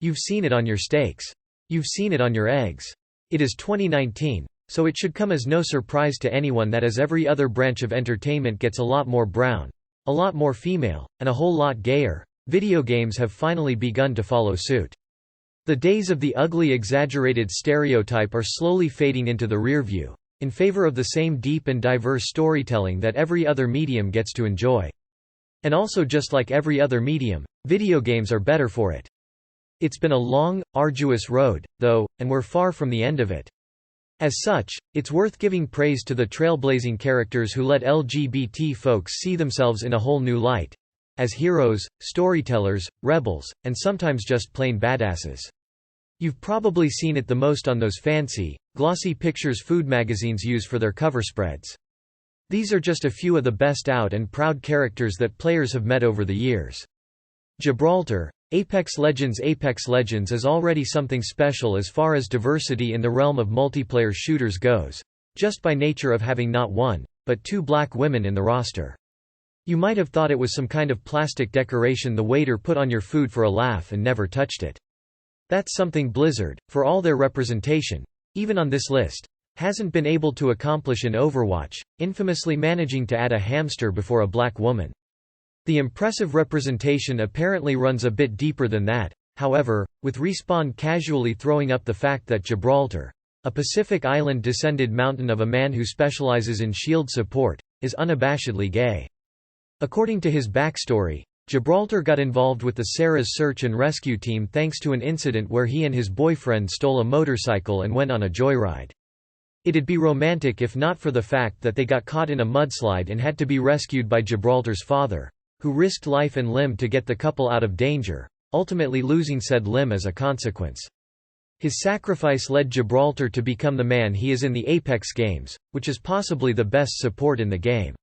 You've seen it on your steaks. You've seen it on your eggs. It is 2019, so it should come as no surprise to anyone that as every other branch of entertainment gets a lot more brown, a lot more female, and a whole lot gayer, video games have finally begun to follow suit. The days of the ugly exaggerated stereotype are slowly fading into the rearview, in favor of the same deep and diverse storytelling that every other medium gets to enjoy. And also, just like every other medium, video games are better for it. It's been a long, arduous road, though, and we're far from the end of it. As such, it's worth giving praise to the trailblazing characters who let LGBT folks see themselves in a whole new light, as heroes, storytellers, rebels, and sometimes just plain badasses. You've probably seen it the most on those fancy, glossy pictures food magazines use for their cover spreads. These are just a few of the best out and proud characters that players have met over the years. Gibraltar, Apex Legends is already something special as far as diversity in the realm of multiplayer shooters goes, just by nature of having not one, but two black women in the roster. You might have thought it was some kind of plastic decoration the waiter put on your food for a laugh and never touched it. That's something Blizzard, for all their representation, even on this list, hasn't been able to accomplish in Overwatch, infamously managing to add a hamster before a black woman. The impressive representation apparently runs a bit deeper than that, however, with Respawn casually throwing up the fact that Gibraltar, a Pacific Island-descended mountain of a man who specializes in shield support, is unabashedly gay. According to his backstory, Gibraltar got involved with the Sarah's search and rescue team thanks to an incident where he and his boyfriend stole a motorcycle and went on a joyride. It'd be romantic if not for the fact that they got caught in a mudslide and had to be rescued by Gibraltar's father, who risked life and limb to get the couple out of danger, ultimately losing said limb as a consequence. His sacrifice led Gibraltar to become the man he is in the Apex games, which is possibly the best support in the game.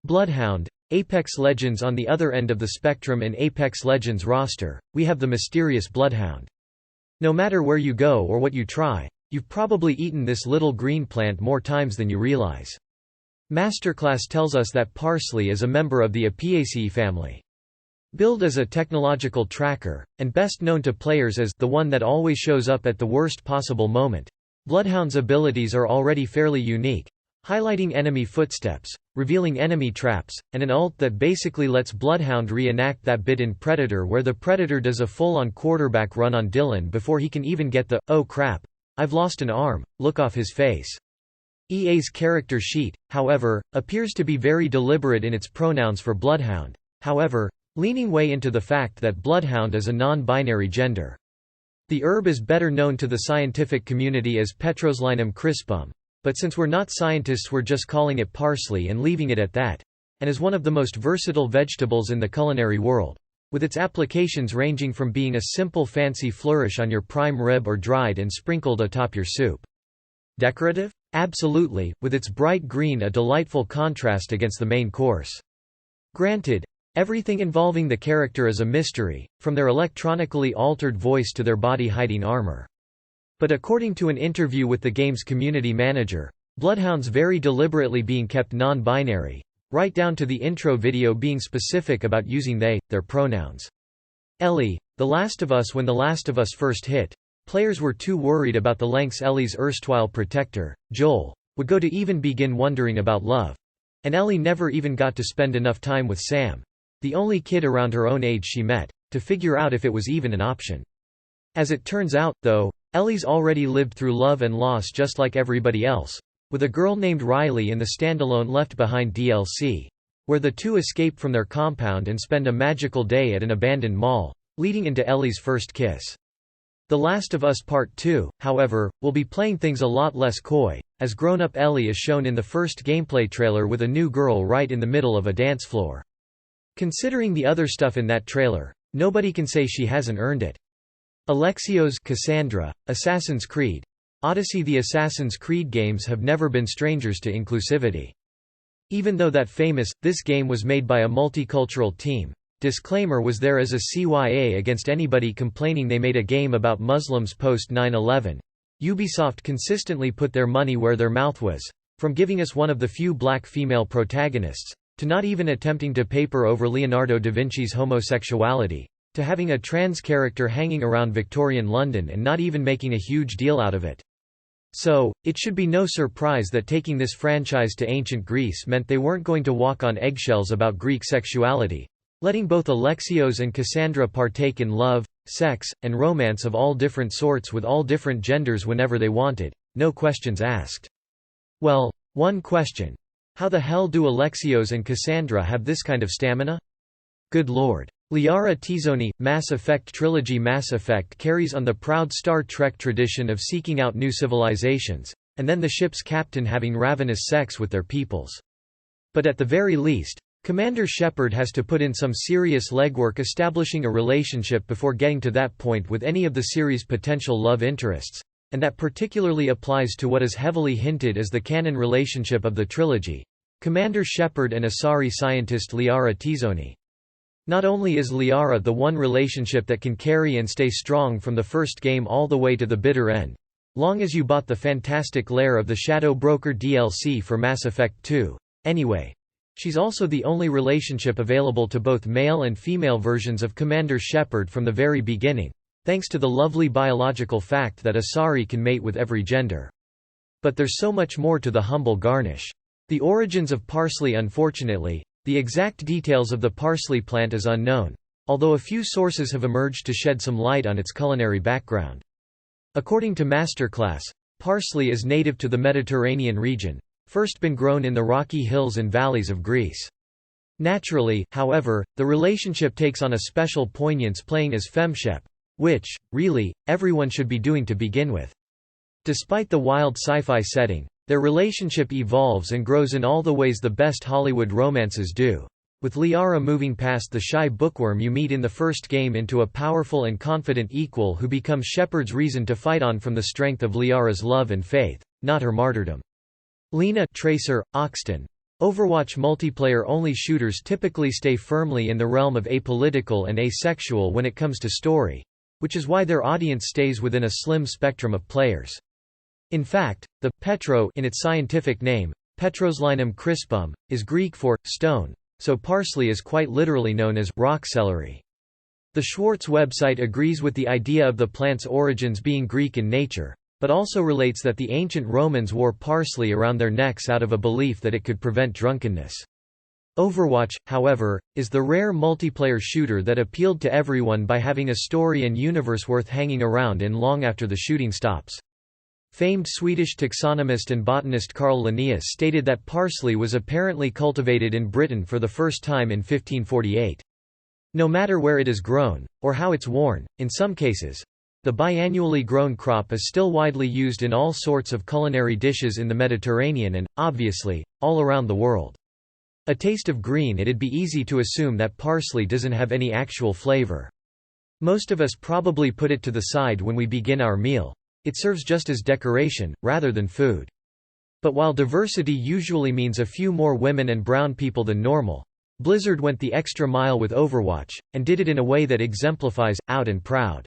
Bloodhound, Apex Legends. On the other end of the spectrum in Apex Legends roster, we have the mysterious Bloodhound. No matter where you go or what you try, you've probably eaten this little green plant more times than you realize. Masterclass tells us that Parsley is a member of the Apiaceae family. Billed as a technological tracker, and best known to players as the one that always shows up at the worst possible moment, Bloodhound's abilities are already fairly unique, highlighting enemy footsteps, revealing enemy traps, and an ult that basically lets Bloodhound reenact that bit in Predator where the Predator does a full-on quarterback run on Dylan before he can even get the "oh crap, I've lost an arm" look off his face. EA's character sheet, however, appears to be very deliberate in its pronouns for Bloodhound, however, leaning way into the fact that Bloodhound is a non-binary gender. The herb is better known to the scientific community as Petroslinum crispum, but since we're not scientists we're just calling it parsley and leaving it at that, and is one of the most versatile vegetables in the culinary world, with its applications ranging from being a simple fancy flourish on your prime rib or dried and sprinkled atop your soup. Decorative? Absolutely, with its bright green a delightful contrast against the main course. Granted, everything involving the character is a mystery, from their electronically altered voice to their body-hiding armor. But according to an interview with the game's community manager, Bloodhound's very deliberately being kept non-binary, right down to the intro video being specific about using they, their pronouns. Ellie, The Last of Us. When The Last of Us first hit, players were too worried about the lengths Ellie's erstwhile protector, Joel, would go to even begin wondering about love. And Ellie never even got to spend enough time with Sam, the only kid around her own age she met, to figure out if it was even an option. As it turns out, though, Ellie's already lived through love and loss just like everybody else, with a girl named Riley in the standalone Left Behind DLC, where the two escape from their compound and spend a magical day at an abandoned mall, leading into Ellie's first kiss. The Last of Us Part 2, however, will be playing things a lot less coy, as grown-up Ellie is shown in the first gameplay trailer with a new girl right in the middle of a dance floor. Considering the other stuff in that trailer, nobody can say she hasn't earned it. Alexios Cassandra, Assassin's Creed Odyssey. The Assassin's Creed games have never been strangers to inclusivity. Even though that famous, this game was made by a multicultural team, disclaimer was there as a CYA against anybody complaining they made a game about Muslims post 9/11. Ubisoft consistently put their money where their mouth was, from giving us one of the few black female protagonists, to not even attempting to paper over Leonardo da Vinci's homosexuality, to having a trans character hanging around Victorian London and not even making a huge deal out of it. So, it should be no surprise that taking this franchise to ancient Greece meant they weren't going to walk on eggshells about Greek sexuality, letting both Alexios and Cassandra partake in love, sex, and romance of all different sorts with all different genders whenever they wanted, no questions asked. Well, one question. How the hell do Alexios and Cassandra have this kind of stamina? Good lord. Liara Tizoni, Mass Effect Trilogy. Mass Effect carries on the proud Star Trek tradition of seeking out new civilizations, and then the ship's captain having ravenous sex with their peoples. But at the very least, Commander Shepard has to put in some serious legwork establishing a relationship before getting to that point with any of the series' potential love interests, and that particularly applies to what is heavily hinted as the canon relationship of the trilogy, Commander Shepard and Asari scientist Liara Tizoni. Not only is Liara the one relationship that can carry and stay strong from the first game all the way to the bitter end, long as you bought the fantastic Lair of the Shadow Broker DLC for Mass Effect 2. Anyway, she's also the only relationship available to both male and female versions of Commander Shepard from the very beginning, thanks to the lovely biological fact that Asari can mate with every gender. But there's so much more to the humble garnish. The origins of parsley. Unfortunately, the exact details of the parsley plant is unknown, although a few sources have emerged to shed some light on its culinary background. According to Masterclass, parsley is native to the Mediterranean region, first been grown in the rocky hills and valleys of Greece. Naturally, however, the relationship takes on a special poignance playing as femshep, which, really, everyone should be doing to begin with. Despite the wild sci-fi setting, their relationship evolves and grows in all the ways the best Hollywood romances do, with Liara moving past the shy bookworm you meet in the first game into a powerful and confident equal who becomes Shepard's reason to fight on from the strength of Liara's love and faith, not her martyrdom. Lena Tracer, Oxton. Overwatch multiplayer-only shooters typically stay firmly in the realm of apolitical and asexual when it comes to story, which is why their audience stays within a slim spectrum of players. In fact, the petro in its scientific name, Petroslinum crispum, is Greek for stone, so parsley is quite literally known as rock celery. The Schwartz website agrees with the idea of the plant's origins being Greek in nature, but also relates that the ancient Romans wore parsley around their necks out of a belief that it could prevent drunkenness. Overwatch, however, is the rare multiplayer shooter that appealed to everyone by having a story and universe worth hanging around in long after the shooting stops. Famed Swedish taxonomist and botanist Carl Linnaeus stated that parsley was apparently cultivated in Britain for the first time in 1548. No matter where it is grown, or how it's worn, in some cases, the biannually grown crop is still widely used in all sorts of culinary dishes in the Mediterranean and, obviously, all around the world. A taste of green. It'd be easy to assume that parsley doesn't have any actual flavor. Most of us probably put it to the side when we begin our meal. It serves just as decoration, rather than food. But while diversity usually means a few more women and brown people than normal, Blizzard went the extra mile with Overwatch, and did it in a way that exemplifies, out and proud.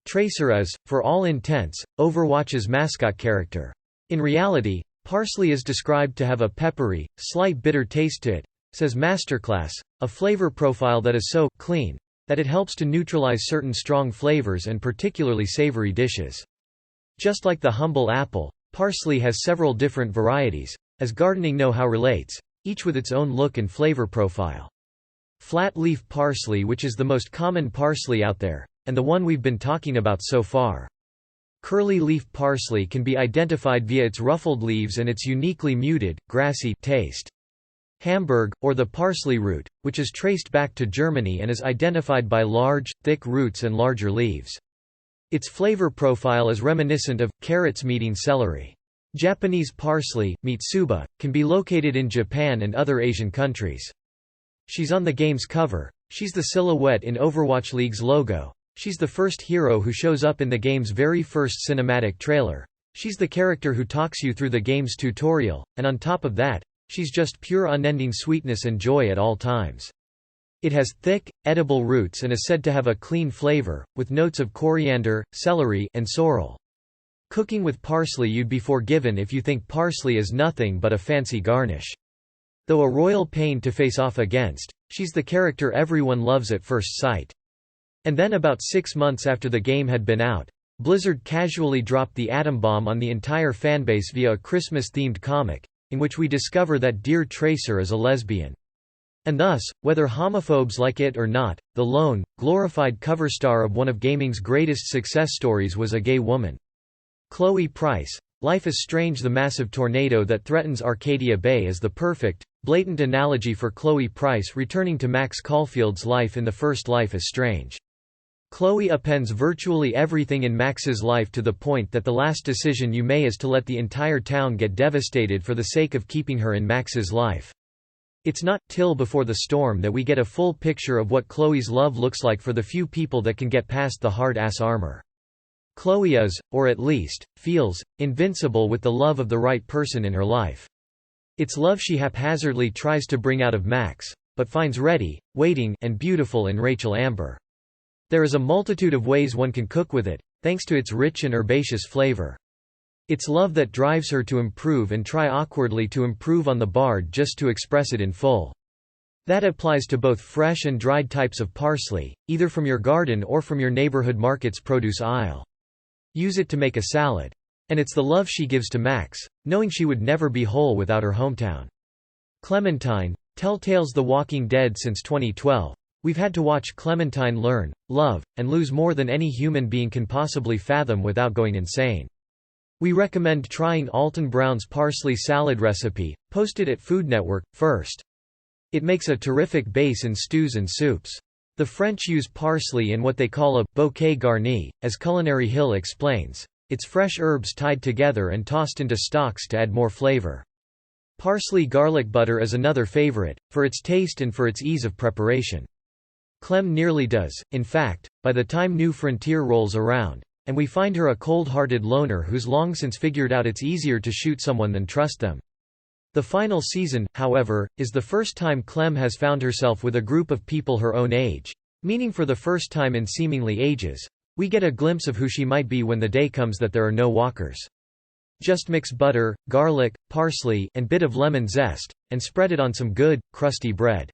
Tracer is, for all intents, Overwatch's mascot character. In reality, parsley is described to have a peppery, slight bitter taste to it, says Masterclass, a flavor profile that is so clean that it helps to neutralize certain strong flavors and particularly savory dishes. Just like the humble apple, parsley has several different varieties, as gardening know-how relates, each with its own look and flavor profile. Flat-leaf parsley, which is the most common parsley out there, and the one we've been talking about so far. Curly-leaf parsley can be identified via its ruffled leaves and its uniquely muted, grassy taste. Hamburg, or the parsley root, which is traced back to Germany and is identified by large, thick roots and larger leaves. Its flavor profile is reminiscent of carrots meeting celery. Japanese parsley, mitsuba, can be located in Japan and other Asian countries. She's on the game's cover. She's the silhouette in Overwatch League's logo. She's the first hero who shows up in the game's very first cinematic trailer. She's the character who talks you through the game's tutorial, and on top of that, she's just pure unending sweetness and joy at all times. It has thick, edible roots and is said to have a clean flavor, with notes of coriander, celery, and sorrel. Cooking with parsley, you'd be forgiven if you think parsley is nothing but a fancy garnish. Though a royal pain to face off against, she's the character everyone loves at first sight. And then about 6 months after the game had been out, Blizzard casually dropped the atom bomb on the entire fanbase via a Christmas-themed comic, in which we discover that Dear Tracer is a lesbian. And thus, whether homophobes like it or not, the lone, glorified cover star of one of gaming's greatest success stories was a gay woman. Chloe Price. Life is Strange. The massive tornado that threatens Arcadia Bay is the perfect, blatant analogy for Chloe Price returning to Max Caulfield's life in the first Life is Strange. Chloe appends virtually everything in Max's life to the point that the last decision you make is to let the entire town get devastated for the sake of keeping her in Max's life. It's not till before the storm that we get a full picture of what Chloe's love looks like for the few people that can get past the hard-ass armor. Chloe is, or at least, feels, invincible with the love of the right person in her life. It's love she haphazardly tries to bring out of Max, but finds ready, waiting, and beautiful in Rachel Amber. There is a multitude of ways one can cook with it, thanks to its rich and herbaceous flavor. It's love that drives her to improve and try awkwardly to improve on the bard just to express it in full. That applies to both fresh and dried types of parsley, either from your garden or from your neighborhood market's produce aisle. Use it to make a salad. And it's the love she gives to Max, knowing she would never be whole without her hometown. Clementine. Telltale's The Walking Dead. Since 2012, we've had to watch Clementine learn, love, and lose more than any human being can possibly fathom without going insane. We recommend trying Alton Brown's parsley salad recipe, posted at Food Network, first. It makes a terrific base in stews and soups. The French use parsley in what they call a bouquet garni, as Culinary Hill explains. It's fresh herbs tied together and tossed into stocks to add more flavor. Parsley garlic butter is another favorite, for its taste and for its ease of preparation. Clem nearly does, in fact, by the time New Frontier rolls around, and we find her a cold-hearted loner who's long since figured out it's easier to shoot someone than trust them. The final season, however, is the first time Clem has found herself with a group of people her own age, meaning for the first time in seemingly ages, we get a glimpse of who she might be when the day comes that there are no walkers. Just mix butter, garlic, parsley, and bit of lemon zest, and spread it on some good, crusty bread.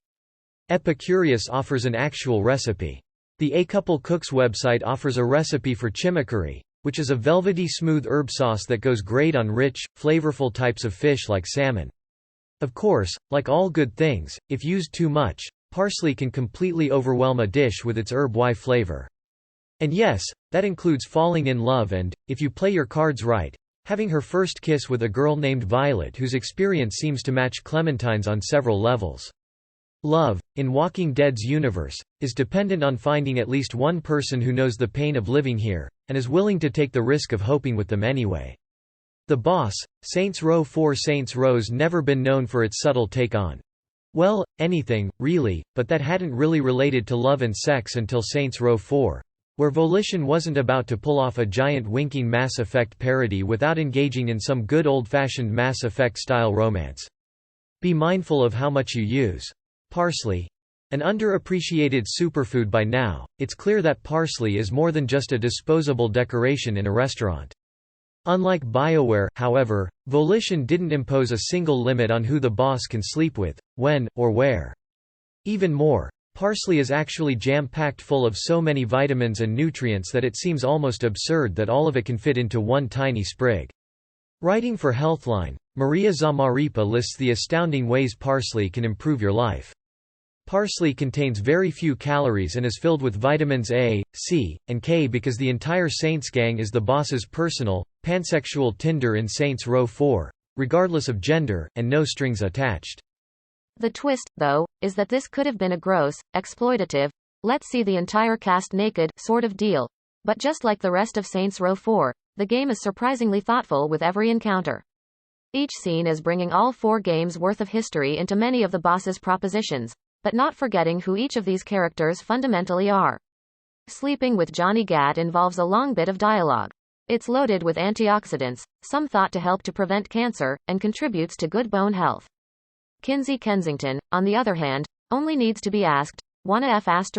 Epicurious offers an actual recipe. The A Couple Cooks website offers a recipe for chimichurri, which is a velvety smooth herb sauce that goes great on rich, flavorful types of fish like salmon. Of course, like all good things, if used too much, parsley can completely overwhelm a dish with its herb-y flavor. And yes, that includes falling in love and, if you play your cards right, having her first kiss with a girl named Violet whose experience seems to match Clementine's on several levels. Love, in Walking Dead's universe, is dependent on finding at least one person who knows the pain of living here, and is willing to take the risk of hoping with them anyway. The Boss, Saints Row 4. Saints Row's never been known for its subtle take on, well, anything, really, but that hadn't really related to love and sex until Saints Row 4. Where Volition wasn't about to pull off a giant winking Mass Effect parody without engaging in some good old-fashioned Mass Effect-style romance. Be mindful of how much you use. Parsley. An underappreciated superfood by now, it's clear that parsley is more than just a disposable decoration in a restaurant. Unlike BioWare, however, Volition didn't impose a single limit on who the boss can sleep with, when, or where. Even more, parsley is actually jam-packed full of so many vitamins and nutrients that it seems almost absurd that all of it can fit into one tiny sprig. Writing for Healthline, Maria Zamaripa lists the astounding ways parsley can improve your life. Parsley contains very few calories and is filled with vitamins A, C, and K because the entire Saints gang is the boss's personal, pansexual Tinder in Saints Row 4, regardless of gender, and no strings attached. The twist, though, is that this could have been a gross, exploitative, let's see the entire cast naked sort of deal. But just like the rest of Saints Row 4, the game is surprisingly thoughtful with every encounter. Each scene is bringing all 4 games' worth of history into many of the boss's propositions, but not forgetting who each of these characters fundamentally are. Sleeping with Johnny Gat involves a long bit of dialogue. It's loaded with antioxidants, some thought to help to prevent cancer, and contributes to good bone health. Kinsey Kensington, on the other hand, only needs to be asked, "Wanna F***?"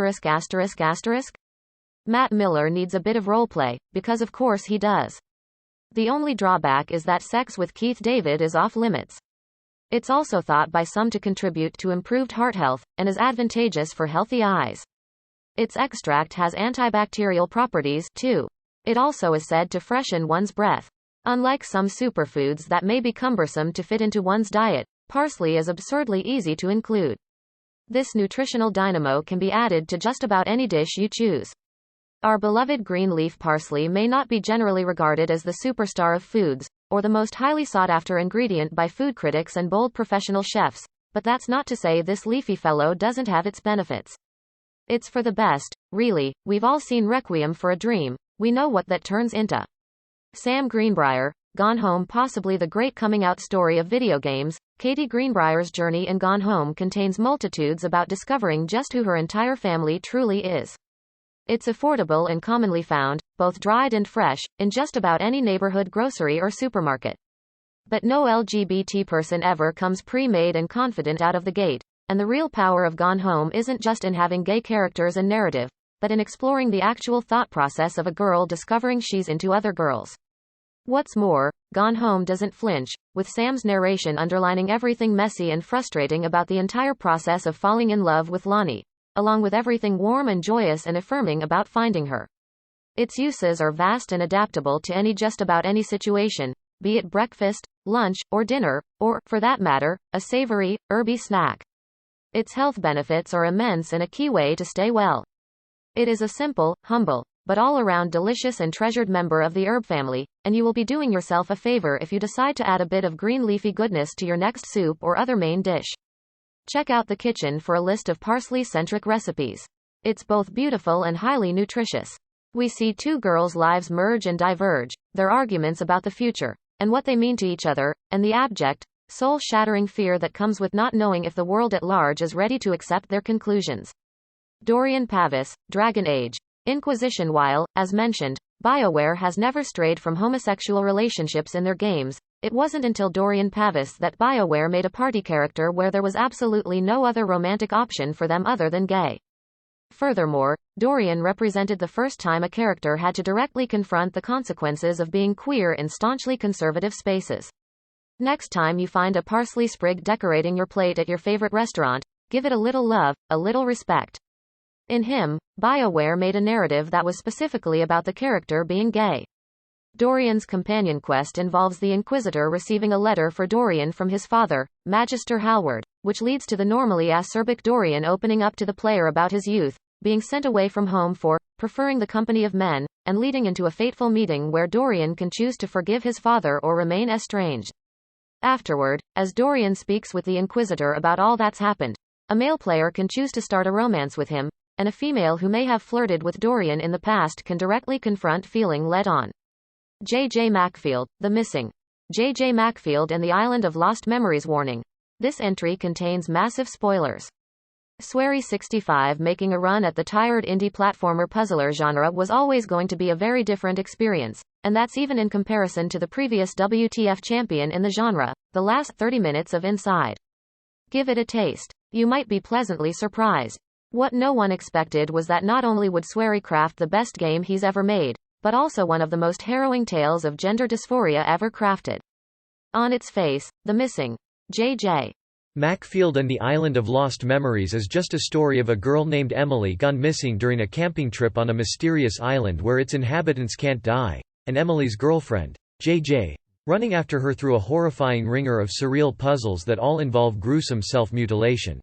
Matt Miller needs a bit of roleplay, because of course he does. The only drawback is that sex with Keith David is off limits. It's also thought by some to contribute to improved heart health, and is advantageous for healthy eyes. Its extract has antibacterial properties, too. It also is said to freshen one's breath. Unlike some superfoods that may be cumbersome to fit into one's diet, parsley is absurdly easy to include. This nutritional dynamo can be added to just about any dish you choose. Our beloved green leaf parsley may not be generally regarded as the superstar of foods, or the most highly sought-after ingredient by food critics and bold professional chefs, but that's not to say this leafy fellow doesn't have its benefits. It's for the best, really. We've all seen Requiem for a Dream. We know what that turns into. Sam Greenbrier, Gone Home, possibly the great coming-out story of video games. Katie Greenbrier's journey in Gone Home contains multitudes about discovering just who her entire family truly is. It's affordable and commonly found, both dried and fresh, in just about any neighborhood grocery or supermarket. But no LGBT person ever comes pre-made and confident out of the gate, and the real power of Gone Home isn't just in having gay characters and narrative, but in exploring the actual thought process of a girl discovering she's into other girls. What's more, Gone Home doesn't flinch, with Sam's narration underlining everything messy and frustrating about the entire process of falling in love with Lonnie, along with everything warm and joyous and affirming about finding her. Its uses are vast and adaptable to just about any situation, be it breakfast, lunch, or dinner, or, for that matter, a savory, herby snack. Its health benefits are immense and a key way to stay well. It is a simple, humble, but all-around delicious and treasured member of the herb family, and you will be doing yourself a favor if you decide to add a bit of green leafy goodness to your next soup or other main dish. Check out the kitchen for a list of parsley-centric recipes. It's both beautiful and highly nutritious. We see two girls' lives merge and diverge, their arguments about the future, and what they mean to each other, and the abject, soul-shattering fear that comes with not knowing if the world at large is ready to accept their conclusions. Dorian Pavis, Dragon Age. Inquisition. While, as mentioned, BioWare has never strayed from homosexual relationships in their games, it wasn't until Dorian Pavis that BioWare made a party character where there was absolutely no other romantic option for them other than gay. Furthermore, Dorian represented the first time a character had to directly confront the consequences of being queer in staunchly conservative spaces. Next time you find a parsley sprig decorating your plate at your favorite restaurant, give it a little love, a little respect. In him, BioWare made a narrative that was specifically about the character being gay. Dorian's companion quest involves the Inquisitor receiving a letter for Dorian from his father, Magister Halward, which leads to the normally acerbic Dorian opening up to the player about his youth, being sent away from home for preferring the company of men, and leading into a fateful meeting where Dorian can choose to forgive his father or remain estranged. Afterward, as Dorian speaks with the Inquisitor about all that's happened, a male player can choose to start a romance with him, and a female who may have flirted with Dorian in the past can directly confront feeling led on. J.J. Macfield, The Missing. J.J. Macfield and the Island of Lost Memories. Warning. This entry contains massive spoilers. Swery65 making a run at the tired indie platformer puzzler genre was always going to be a very different experience, and that's even in comparison to the previous WTF champion in the genre, the last 30 minutes of Inside. Give it a taste. You might be pleasantly surprised. What no one expected was that not only would Swery craft the best game he's ever made, but also one of the most harrowing tales of gender dysphoria ever crafted. On its face, The Missing. J.J. Macfield and the Island of Lost Memories is just a story of a girl named Emily gone missing during a camping trip on a mysterious island where its inhabitants can't die, and Emily's girlfriend, J.J., running after her through a horrifying wringer of surreal puzzles that all involve gruesome self-mutilation.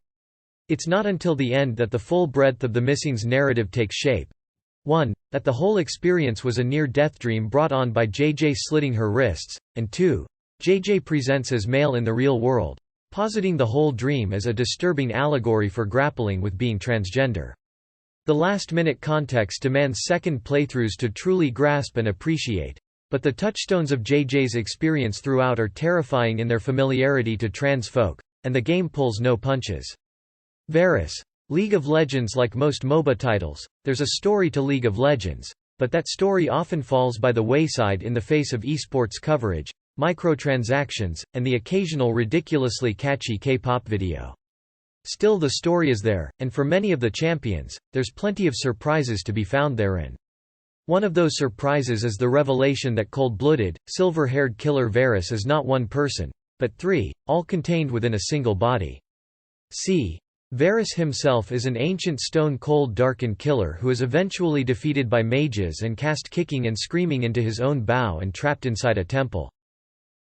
It's not until the end that the full breadth of The Missing's narrative takes shape. 1. That the whole experience was a near-death dream brought on by J.J. slitting her wrists, and 2. J.J. presents as male in the real world, positing the whole dream as a disturbing allegory for grappling with being transgender. The last-minute context demands second playthroughs to truly grasp and appreciate, but the touchstones of J.J.'s experience throughout are terrifying in their familiarity to trans folk, and the game pulls no punches. Varys. League of Legends. Like most MOBA titles, there's a story to League of Legends, but that story often falls by the wayside in the face of esports coverage, microtransactions, and the occasional ridiculously catchy K-pop video. Still, the story is there, and for many of the champions, there's plenty of surprises to be found therein. One of those surprises is the revelation that cold-blooded, silver-haired killer Varys is not one person, but three, all contained within a single body. See Varys himself is an ancient stone-cold darkened killer who is eventually defeated by mages and cast kicking and screaming into his own bow and trapped inside a temple.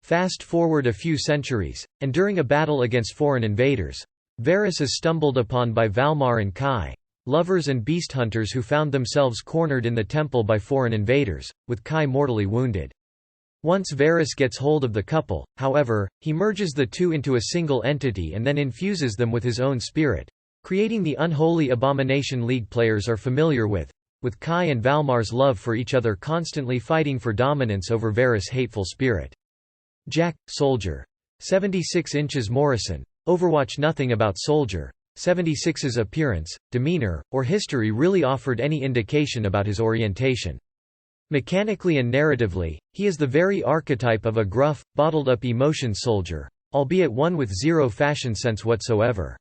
Fast forward a few centuries, and during a battle against foreign invaders, Varys is stumbled upon by Valmar and Kai, lovers and beast hunters who found themselves cornered in the temple by foreign invaders, with Kai mortally wounded. Once Varys gets hold of the couple, however, he merges the two into a single entity and then infuses them with his own spirit, creating the unholy abomination League players are familiar with Kai and Valmar's love for each other constantly fighting for dominance over Varys' hateful spirit. Jack, Soldier. 76 inches Morrison. Overwatch. Nothing about Soldier 76's appearance, demeanor, or history really offered any indication about his orientation. Mechanically and narratively, he is the very archetype of a gruff, bottled-up emotion soldier, albeit one with zero fashion sense whatsoever.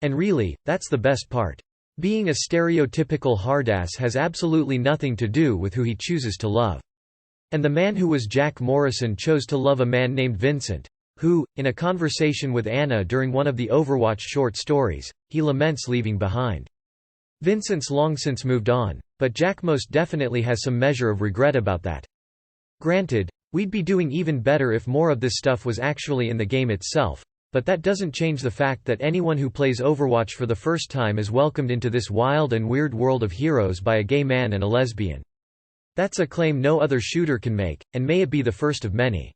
And really, that's the best part. Being a stereotypical hardass has absolutely nothing to do with who he chooses to love. And the man who was Jack Morrison chose to love a man named Vincent, who, in a conversation with Anna during one of the Overwatch short stories, he laments leaving behind. Vincent's long since moved on, but Jack most definitely has some measure of regret about that. Granted, we'd be doing even better if more of this stuff was actually in the game itself, but that doesn't change the fact that anyone who plays Overwatch for the first time is welcomed into this wild and weird world of heroes by a gay man and a lesbian. That's a claim no other shooter can make, and may it be the first of many.